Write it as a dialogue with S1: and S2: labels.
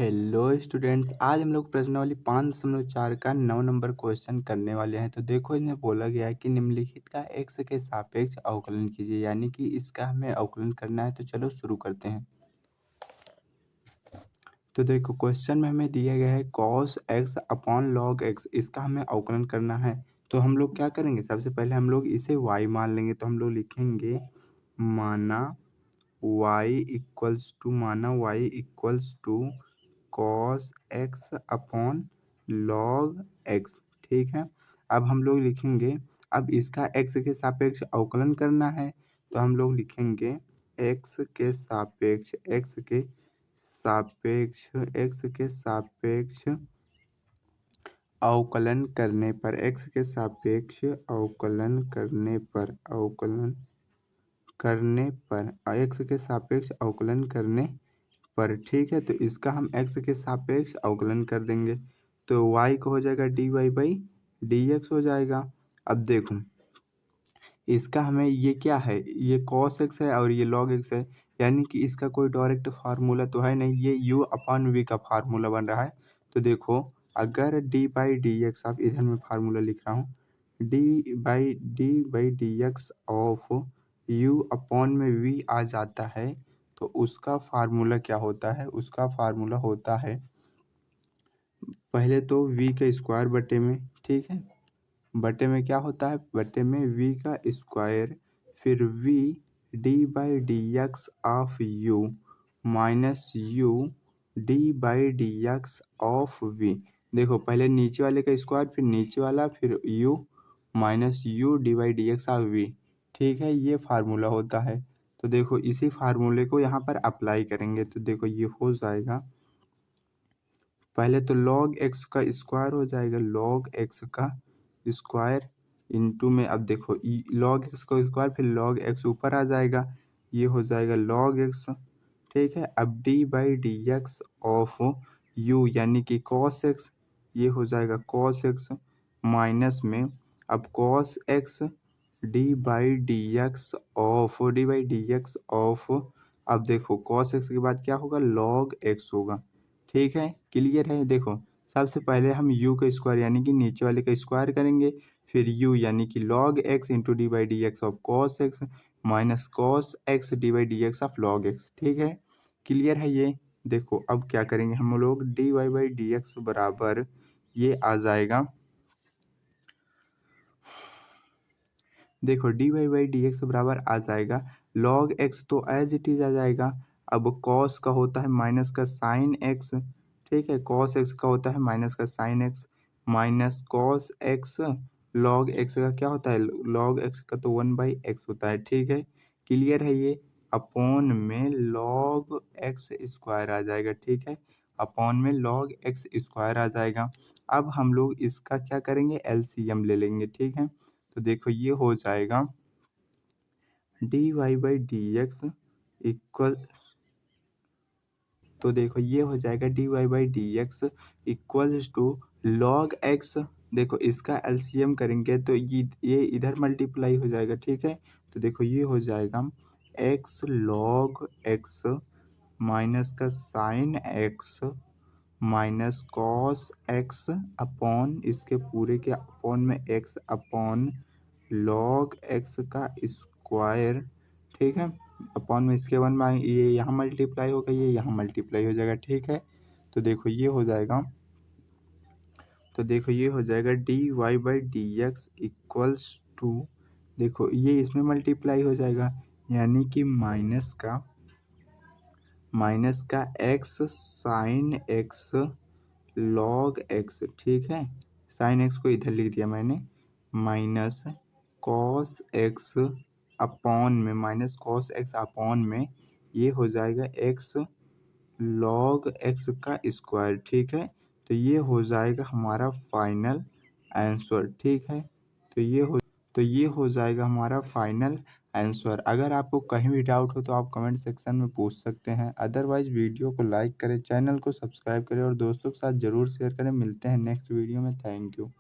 S1: Hello students, आज हम लोग प्रश्नावली 5.4 का 9 नंबर क्वेश्चन करने वाले हैं। तो देखो, इन्हें बोला गया है कि निम्नलिखित का एक्स के सापेक्ष अवकलन कीजिए, यानी कि इसका हमें अवकलन करना है। तो चलो शुरू करते हैं। तो देखो, क्वेश्चन में हमें दिया गया है cos x upon log x, इसका हमें अवकलन करना है। तो हम लोग क्या करेंगे, सबसे पहले हम लोग इसे y मान लेंगे। तो हम लोग लिखेंगे माना y equals to cos X upon log X. ठीक है, अब हम लोग लिखेंगे, अब इसका एक्स के सापेक्ष अवकलन करना है। तो हम लोग लिखेंगे एक्स के सापेक्ष अवकलन करने पर ठीक है। तो इसका हम एक्स के सापेक्ष अवकलन कर देंगे, तो y को हो जाएगा dy बाई डी एक्स हो जाएगा। अब देखो, इसका हमें ये क्या है, ये cos x है और ये log x है, यानी कि इसका कोई डायरेक्ट फार्मूला तो है नहीं, ये u अपॉन v का फार्मूला बन रहा है। तो देखो, अगर d बाई डी एक्स, आप इधर में फार्मूला लिख रहा हूँ, D D x of u upon में v आ जाता है। तो उसका फार्मूला क्या होता है, उसका फार्मूला होता है पहले तो v के स्क्वायर बटे में, ठीक है, बटे में क्या होता है, बटे में v का स्क्वायर, फिर v D by D x of u minus u D by D x of v। देखो, पहले नीचे वाले का स्क्वायर, फिर नीचे वाला, फिर u minus u D by D x of v। ठीक है, ये फार्मूला होता है। तो देखो, इसी फार्मूले को यहाँ पर अप्लाई करेंगे। तो देखो, ये हो जाएगा, पहले तो log x का स्क्वायर हो जाएगा, log x का स्क्वायर इंटू में, अब देखो log x का स्क्वायर, फिर log x ऊपर आ जाएगा, ये हो जाएगा log x। ठीक है, अब d by D x of u यानी कि cos x, ये हो जाएगा cos x माइनस में, अब cos x D by D x of, अब देखो cos x के बाद क्या होगा, log x होगा। ठीक है, क्लियर है। देखो, सबसे पहले हम u का स्क्वायर यानी कि नीचे वाले का स्क्वायर करेंगे, फिर u यानी कि log x into D by D x of cos x minus cos x D by D x of log x। ठीक है, क्लियर है ये। देखो, अब क्या करेंगे हम लोग, D Y by D X बराबर ये आ जाएगा, देखो D Y by D X बराबर आ जाएगा log x, तो एज इट इज आ जाएगा। अब cos का होता है माइनस का साइन x, ठीक है, cos x का होता है माइनस का sine x, minus cos x log x का क्या होता है, log x का तो 1/x होता है। ठीक है, क्लियर है ये, अपॉन में log x स्क्वायर आ जाएगा। ठीक है, अपॉन में log x स्क्वायर आ जाएगा। अब हम लोग इसका क्या करेंगे, एलसीएम ले लेंगे। ठीक है, तो देखो, ये हो जाएगा D Y by D X equal, तो देखो ये हो जाएगा D Y by D X equals to log X. देखो, इसका एलसीएम करेंगे तो ये इधर मल्टीप्लाई हो जाएगा। ठीक है, तो देखो ये हो जाएगा एक्स लॉग एक्स माइनस का sine x minus cos X upon इसके पूरे के अपॉन में एक्स अपॉन लॉग एक्स का स्क्वायर। ठीक है, अपॉन में इसके वन में ये यहाँ मल्टीप्लाई होगा, ये यहाँ मल्टीप्लाई हो जाएगा। ठीक है, तो देखो ये हो जाएगा, D Y by D X equals to, देखो ये इसमें मल्टीप्लाई हो जाएगा, यानी कि माइनस का x sine x log X. ठीक है, साइन एक्स को इधर लिख दिया मैंने, माइनस कॉस एक्स अपॉन में, ये हो जाएगा एक्स लॉग एक्स का स्क्वायर। ठीक है, तो ये हो जाएगा हमारा फाइनल आंसर। ठीक है, तो ये हो जाएगा हमारा फाइनल आंसर। अगर आपको कहीं भी डाउट हो तो आप कमेंट सेक्शन में पूछ सकते हैं, अदरवाइज वीडियो को लाइक करें, चैनल को सब्सक्राइब करें और दोस्तों के साथ ज़रूर शेयर करें। मिलते हैं नेक्स्ट वीडियो में, थैंक यू।